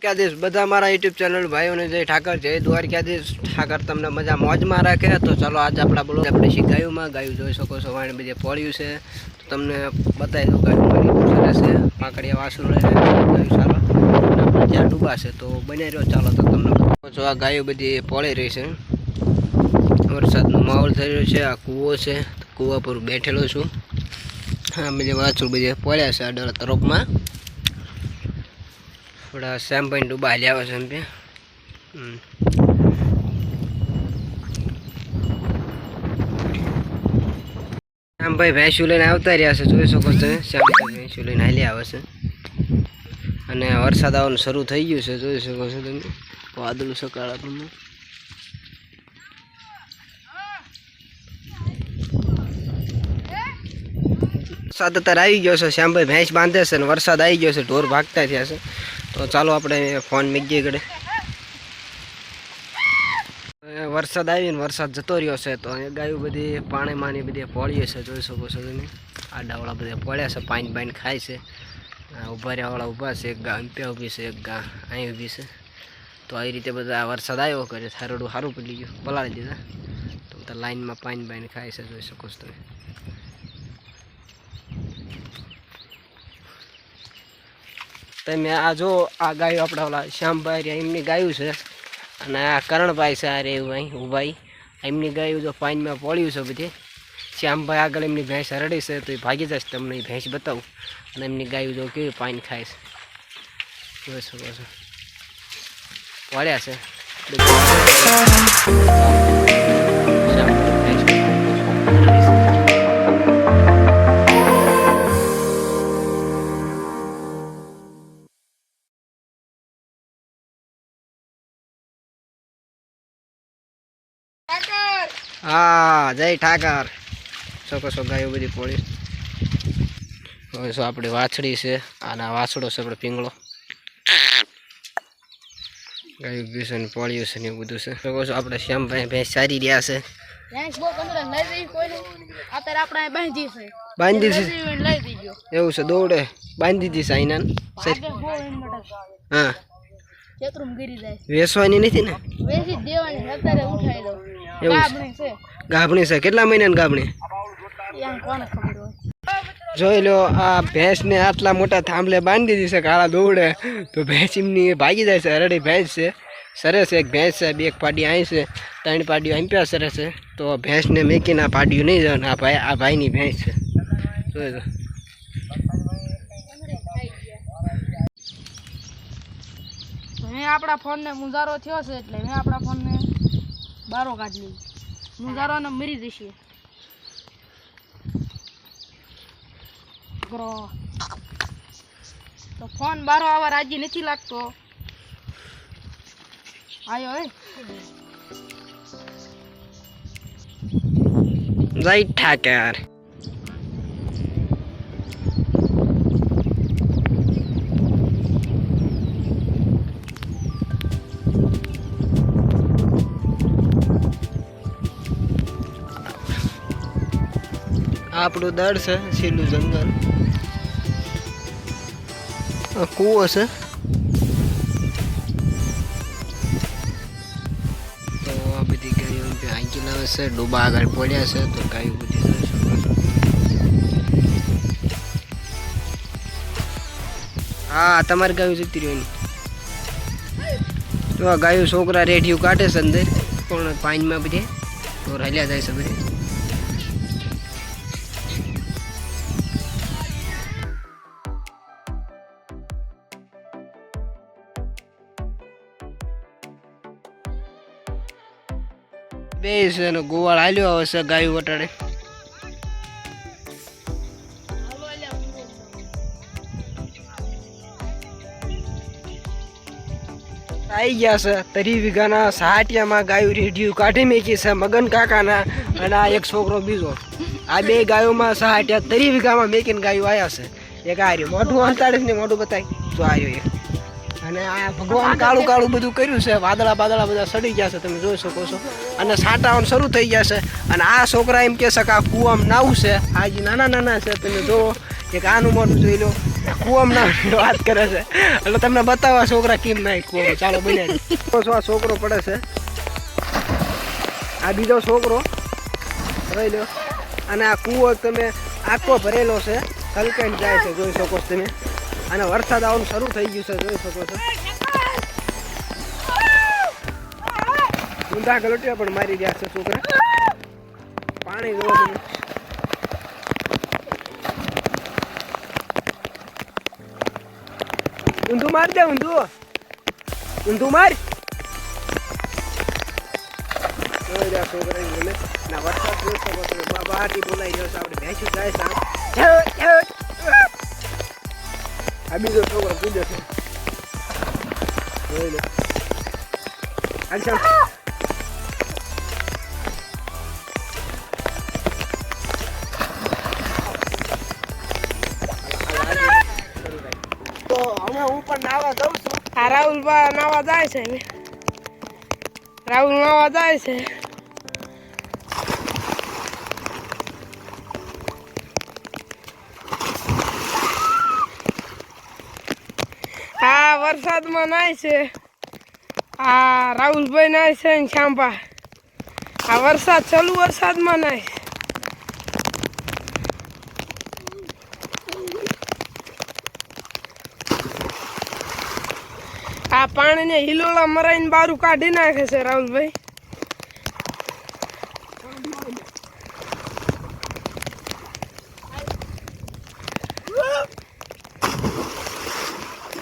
દ્વારકાધીશ બધા મારા YouTube channel ભાઈઓને જય ઠાકર, જય દ્વારકાધીશ ઠાકર તમને મજા મોજમાં રાખે. તો ચાલો આજે આપણા બોલો આપણે ગાયુંમાં ગાયું જોઈ શકો છો, વાણી બધે પોળ્યું છે તો તમને બતાવી દઉં. ગાયું સરસ છે, પાંકડિયા વાસુ રહે ગાયું સારો, આપણે જ્યાં ડૂબા છે તો બની રહ્યો. ચાલો તો તમને જો આ ગાયો બધી પોળી રહી છે, વરસાદનો માહોલ થઈ રહ્યો છે. આ કૂવો છે, કૂવા પર બેઠેલો છું. હા બધી વાછું બધી પોળ્યા છે અડળ તરફમાં. થોડા શેમ્પાઈને ડૂબા હાલ્યા આવે છે એમ કે શ્યામભાઈ ભેંસું લઈને આવતા રહ્યા છે, જોઈ શકો છો. શ્યામભાઈ ભેંસું લઈને હાલી આવે છે અને વરસાદ આવવાનું શરૂ થઈ ગયું છે, જોઈ શકો છો તમે. વાદળું સકાળા તમે વરસાદ અત્યારે આવી ગયો છે. શ્યામભાઈ ભેંસ બાંધે છે અને વરસાદ આવી ગયો છે, ઢોર ભાગતા થયા છે. તો ચાલો આપણે ફોન મૂકીએ ગળે. વરસાદ આવીને વરસાદ જતો રહ્યો છે તો એ ગાયું બધી પાણીમાંની બધી પોળીએ છે, જોઈ શકો છો તમે. આડાવાળા બધા પોળ્યા છે, પાણી બાઈને ખાય છે. ઊભા રહ્યાવાળા ઊભા છે, એક ગા ત્યાં ઊભી છે, એક ગા અહીં ઊભી છે. તો આવી રીતે બધા વરસાદ આવ્યો કરે, થારોડું સારું પડી ગયું, પલાળી દીધા. તો બધા લાઈનમાં પાણી બાઈને ખાય છે, જોઈ શકો છો તમે. તમે આ જો આ ગાયું આપણા ઓલા શ્યામભાઈ એમની ગાયું છે અને આ કરણભાઈ છે. આ રે અહીં ઉભાઈ એમની ગાયું જો પાણીમાં પોળ્યું છે બધી. શ્યામભાઈ આગળ એમની ભેંસ હરડી છે તો એ ભાગી જશે, તમને એ ભેંસ બતાવું. અને એમની ગાયું જો કેવી પાણી ખાય છે, જોઈ શકો છો. પોળ્યા છે હા જય ઠાકર. શકો છો ગાયો બધી પોળી. હવે શું આપણી વાછડી છે, આના વાછડો છે આપણે પીંગળો. ગાયું પીશે ને પોળ્યું છે ને એવું બધું છે. શકો છો આપણે શ્યામભાઈ ભેંસ સારી રહ્યા છે. બાંધી છે એવું છે, દોડે બાંધી દીધી છે આઈના. હા વેસવાની નથી ને, ગાભણી છે. કેટલા મહિનાની ગાભણી જોઈ લો. આ ભેંસ ને આટલા મોટા થાંભલે બાંધી દીધી છે, કાળા દોડે તો ભેંસ એમની ભાગી જાય છે. હરડી ભેંસ છે, સરસ. એક ભેંસ છે, બે પાડી અહીં છે, 3 પાડીઓ અહીં પ્યા સરસ છે. તો ભેંસને મેકીને આ પાડ્યું નહીં જવાનું. આ ભાઈની ભેંસ છે, જોઈ લો. મેં આપણા ફોનને મુંજારો થયો છે એટલે મેં આપણા ફોનને બારો કાઢી લીધો. મુંજારોને મરી જશે. તો ફોન બારો આવવા રાજી નથી લાગતો. આયો હે જય ઠાકર. આપણું દળ છે, છેલ્લું જંગલ. કૂવો છે તો આ બધી ગાયો આંકી લાવે છે. ડૂબા આગળ પડ્યા છે તો ગાયો બધી જોઈ શકો છો. હા તમારી ગાયું જતી રહ્યું તો આ ગાયું છોકરા રેઠિયું કાઢે છે અંદર, પણ પાણીમાં બધે તો હાલ્યા જાય છે બધે. બે છે ને ગોવાળ હાલ્યો આવે છે ગાયું વટાડે. આવી ગયા છે 30 વીઘાના સહાટિયામાં ગાયું રેડિયું કાઢી મેકી છે મગન કાકાના, અને આ એક છોકરો બીજો. આ બે ગાયોમાં સહાટિયા 30 વીઘામાં મેકીને ગાયું આવ્યા છે. એક આ રહ્યું મોઢું અંતાડીશ ને મોઢું બતાવી જો આવ્યો. અને આ ભગવાન કાળું કાળું બધું કર્યું છે, વાદળા બાદળા બધા સડી ગયા છે, તમે જોઈ શકો છો. અને સાટાવાનું શરૂ થઈ ગયા છે. અને આ છોકરા એમ કહે છે કે આ કૂવામાં નાવું છે. આ જે નાના નાના છે તમે જુઓ. એક આનું મોઢું જોઈ લો, કુવામાં વાત કરે છે એટલે તમને બતાવવા છોકરા કેમ નાય કુવામાં. ચાલો બનાવી આ છોકરો પડે છે, આ બીજો છોકરો રહી લો. અને આ કૂવો તમે આખો ભરેલો છે, કલકાઈને જાય છે, જોઈ શકો છો તમે. અને વરસાદ આવવાનું શરૂ થઈ ગયું છે, જોઈ શકો છો. ઊંધા ગલોટિયા પણ મારી ગયા છે છોકરા. પાણી જોવો તમે. ઊંધું માર દે, ઊંધું માર. જોઈ રહ્યા છોકરા ગમે ના વરસાદ જોઈ શકો છો. બહારથી બોલાઈ રહ્યો છે, આપણે ભેંસી જાય છે. આ બીજો છોકરો કૂદે છે, જોઈ લો. તો હવે હું પણ નાવા જાઉં છું. આ રાહુલભાઈ નાવા જાય છે. રાહુલ નાવા જાય છે. આ વરસાદમાં નાય છે. આ રાહુલભાઈ નાય છે ને શાંભા. આ વરસાદ ચાલુ વરસાદમાં નાય છે. આ પાણીને હિલોળા મરાઈને બારું કાઢી નાખે છે રાહુલભાઈ.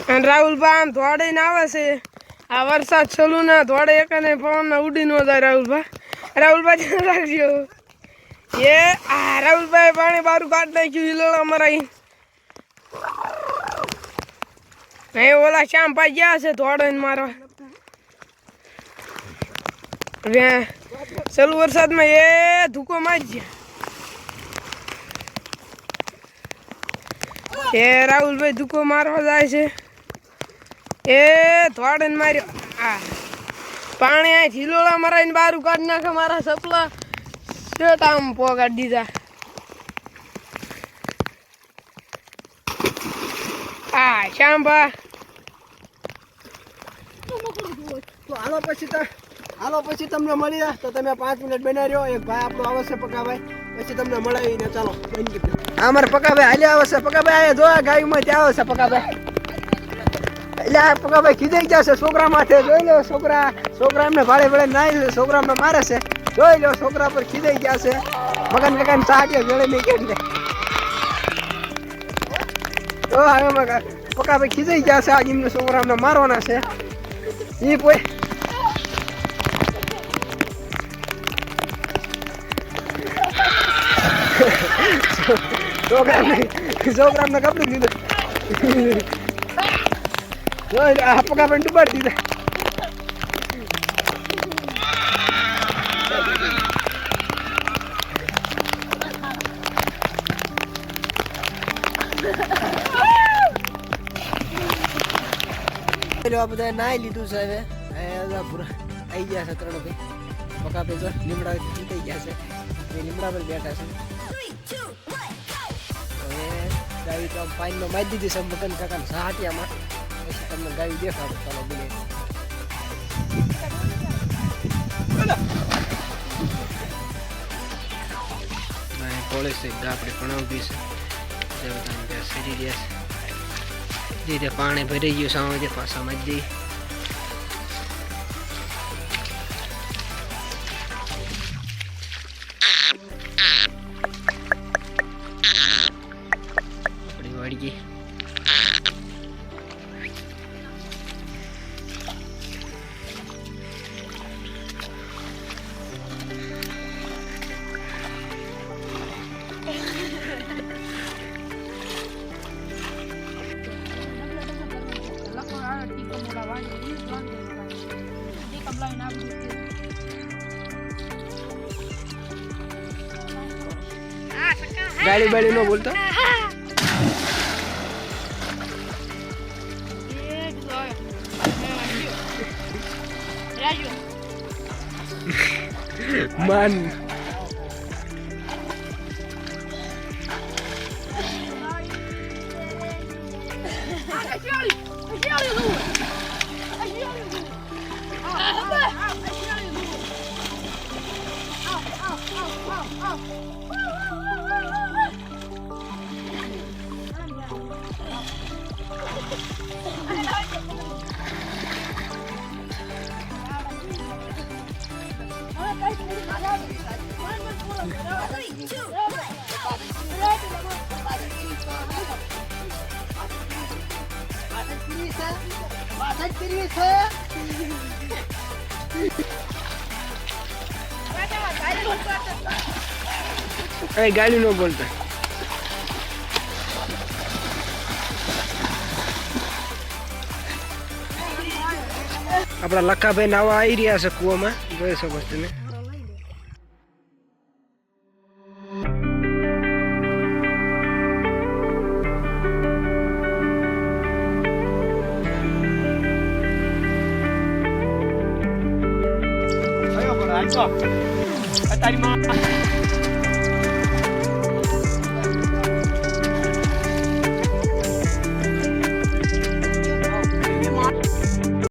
અને રાહુલભાઈ આમ ધોડીને આવે છે. આ વરસાદ ચાલુ ના ધોડે એક ને પવન ઉડી ન જાય રાહુલભાઈ. રાહુલભાઈ ધ્યાન રાખજો. આ રાહુલભાઈ પાણી બારું કાઢી નાખ્યું હિલોળા મરાઈ. એ ઓલા શ્યામભાઈ ગયા છે ધોડીને મારવા. ચાલુ વરસાદમાં એ ધૂકો મારી એ રાહુલભાઈ ધૂકો મારવા જાય છે. એ ધોડીને માર્યો. આ પાણી આ હિલોળા મરાઈને બારું કાઢી નાખે. મારા સપલા શેટ આમ પોગાડી દીધા. આ શ્યામભા તો હાલો પછી તમને મળીએ. તો તમે 5 મિનિટ બનાવી રહ્યો. એક ભાઈ આપણો આવશે પકાભાઈ, પછી તમને મળાવીને ચાલો. અમારે પકાભાઈ હાલ્યા આવશે. પકાભાઈ જો ગાયમાં ત્યાં આવશે પકાભાઈ. એટલે આ પકાભાઈ ખીજાઈ જશે છોકરા માથે. જોઈ લો છોકરા એમને ભાડે ભાડે નાઈ છોકરા અમને મારે છે. જોઈ લો છોકરા પર ખીજાઈ ગયા છે. મગન કાકાને સાટીએ જોડે નહીં કેટલે. તો હવે પકાભાઈ ખીજાઈ ગયા છે. આજે એમને છોકરા અમને મારવાના છે. એ કોઈ છોકરાને કપડું દીધું. આ પકાભાઈ ડૂબાડી દીધા. બધા નાઈ લીધું છે. હવે આવી ગયા છે 3 ભાઈ. પકાભાઈ જો લીમડા થઈ ગયા છે. લીમડા પર બેઠા છે. હવે ગાયું તો પાણીમાં મારી દીધી છે મગન કાકાને સાટિયામાં. પછી તમને ગાયું દેખાડો. ચાલો બોલે પોલીસ આપણે ભણાવી છે. સરી ગયા છે. જે પાણી ભરી ગયું સામે પાછા મજી. આપણી વાડી ગાડી બાડી નો બોલતા. Man. કઈ ગાડી નો બોલતા આપણા લખાભાઈ નાવા આવી રહ્યા છે કૂવામાં જોઈ શકો છો તમે તારી માં